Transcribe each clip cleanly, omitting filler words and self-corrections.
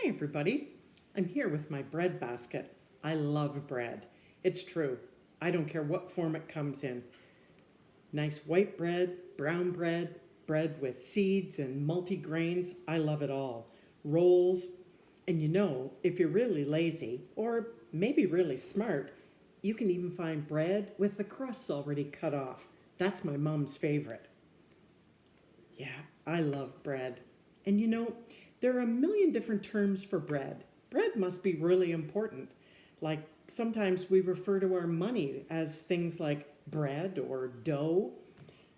Hi, everybody. I'm here with my bread basket. I love bread. It's true. I don't care what form it comes in. Nice white bread, brown bread, bread with seeds and multi-grains. I love it all. Rolls. And if you're really lazy or maybe really smart, you can even find bread with the crusts already cut off. That's my mom's favorite. Yeah, I love bread. And there are a million different terms for bread. Bread must be really important. Like sometimes we refer to our money as things like bread or dough.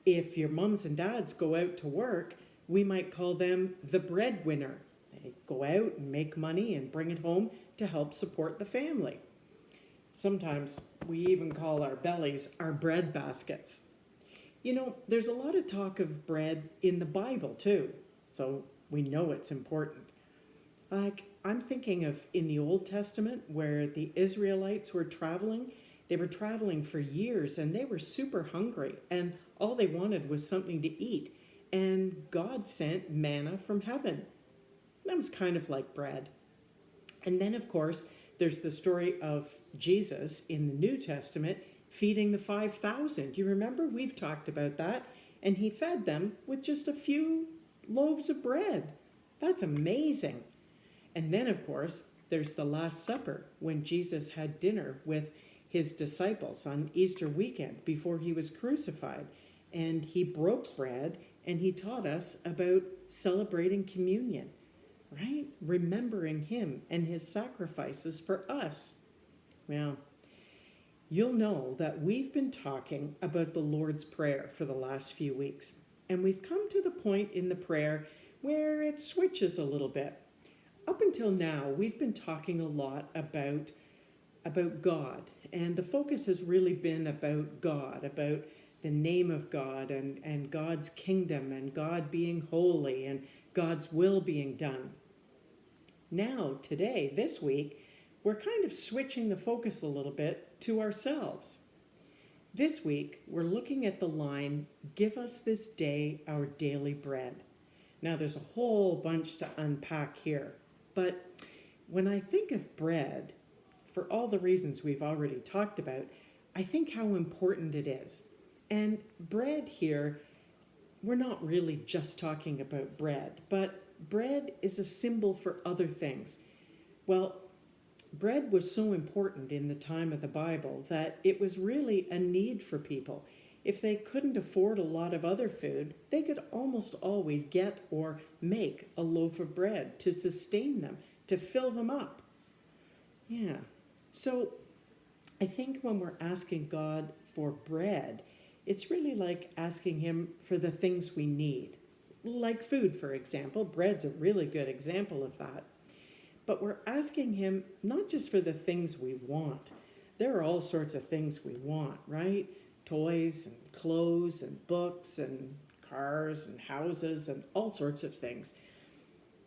If your mums and dads go out to work, we might call them the breadwinner. They go out and make money and bring it home to help support the family. Sometimes we even call our bellies our bread baskets. There's a lot of talk of bread in the Bible too, so we know it's important. Like, I'm thinking of in the Old Testament where the Israelites they were traveling for years and they were super hungry, and all they wanted was something to eat. And God sent manna from heaven. That was kind of like bread. And then, of course, there's the story of Jesus in the New Testament feeding the 5,000. You remember? We've talked about that. And he fed them with just a few loaves of bread. That's amazing. And then, of course, there's the Last Supper when Jesus had dinner with his disciples on Easter weekend before he was crucified. And he broke bread and he taught us about celebrating communion, right? Remembering him and his sacrifices for us. Well, you'll know that we've been talking about the Lord's Prayer for the last few weeks. And we've come to the point in the prayer where it switches a little bit. Up until now, we've been talking a lot about God. And the focus has really been about God, about the name of God and God's kingdom and God being holy and God's will being done. Now, today, this week, we're kind of switching the focus a little bit to ourselves. This week, we're looking at the line, "Give us this day our daily bread." Now, there's a whole bunch to unpack here, but when I think of bread, for all the reasons we've already talked about, I think how important it is. And bread here, we're not really just talking about bread, but bread is a symbol for other things. Well, bread was so important in the time of the Bible that it was really a need for people. If they couldn't afford a lot of other food, they could almost always get or make a loaf of bread to sustain them, to fill them up. Yeah. So I think when we're asking God for bread, it's really like asking him for the things we need. Like food, for example. Bread's a really good example of that. But we're asking him not just for the things we want. There are all sorts of things we want, right? Toys and clothes and books and cars and houses and all sorts of things.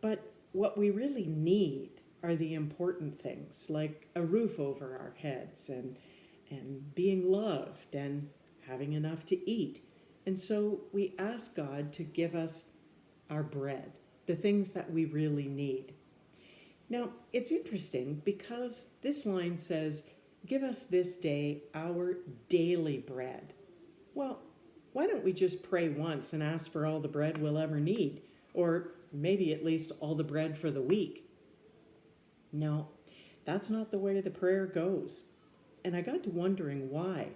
But what we really need are the important things, like a roof over our heads and being loved and having enough to eat. And so we ask God to give us our bread, the things that we really need. Now, it's interesting because this line says, "Give us this day our daily bread." Well, why don't we just pray once and ask for all the bread we'll ever need? Or maybe at least all the bread for the week? No, that's not the way the prayer goes. And I got to wondering why.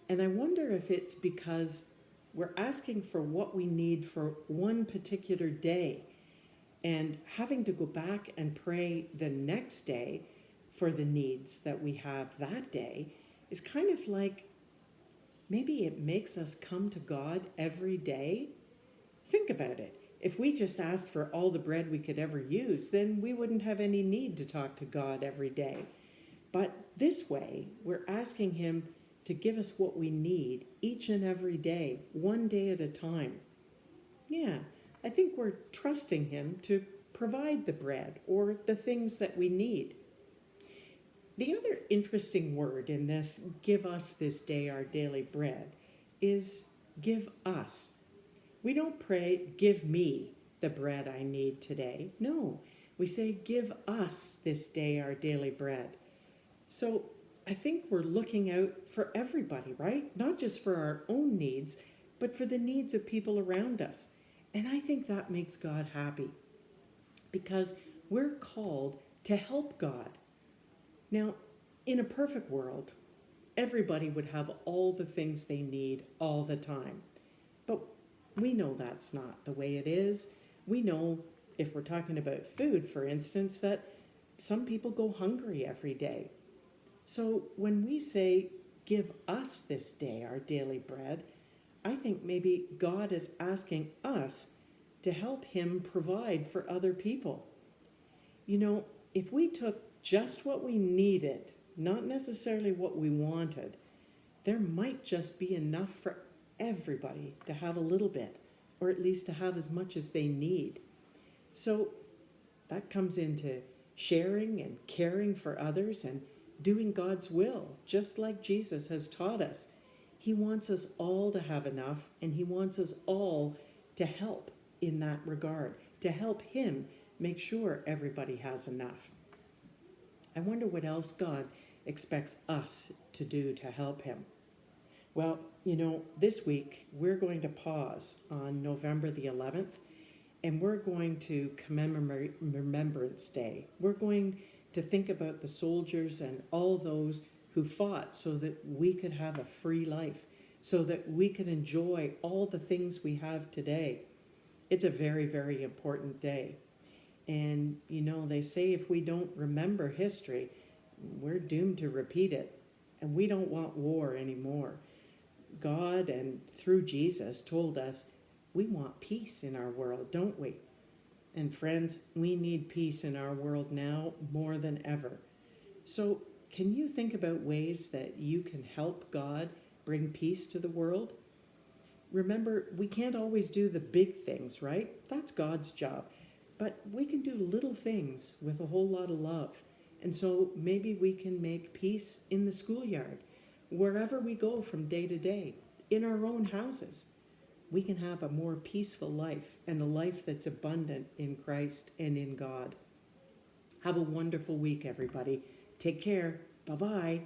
And I wonder if it's because we're asking for what we need for one particular day, and having to go back and pray the next day for the needs that we have that day is kind of like maybe it makes us come to God every day. Think about it. If we just asked for all the bread we could ever use, then we wouldn't have any need to talk to God every day. But this way, we're asking him to give us what we need each and every day, one day at a time. Yeah, I think we're trusting him to provide the bread or the things that we need. The other interesting word in this, "give us this day our daily bread," is "give us." We don't pray, "give me the bread I need today." No, We say, give us this day our daily bread. So I think we're looking out for everybody, right? Not just for our own needs, but for the needs of people around us. And I think that makes God happy because we're called to help God. Now, in a perfect world, everybody would have all the things they need all the time. But we know that's not the way it is. We know, if we're talking about food, for instance, that some people go hungry every day. So when we say, give us this day our daily bread, I think maybe God is asking us to help Him provide for other people. You know, if we took just what we needed, not necessarily what we wanted, there might just be enough for everybody to have a little bit, or at least to have as much as they need. So that comes into sharing and caring for others and doing God's will, just like Jesus has taught us. He wants us all to have enough, and He wants us all to help in that regard, to help Him make sure everybody has enough. I wonder what else God expects us to do to help Him. Well, you know, this week we're going to pause on November the 11th, and we're going to commemorate Remembrance Day. We're going to think about the soldiers and all those who fought so that we could have a free life, so that we could enjoy all the things we have today. It's a very, very important day. And, you know, they say if we don't remember history, we're doomed to repeat it. And we don't want war anymore. God, and through Jesus, told us we want peace in our world, don't we? And friends, we need peace in our world now more than ever. So can you think about ways that you can help God bring peace to the world? Remember, we can't always do the big things, right? That's God's job. But we can do little things with a whole lot of love. And so maybe we can make peace in the schoolyard, wherever we go from day to day, in our own houses. We can have a more peaceful life and a life that's abundant in Christ and in God. Have a wonderful week, everybody. Take care. Bye-bye.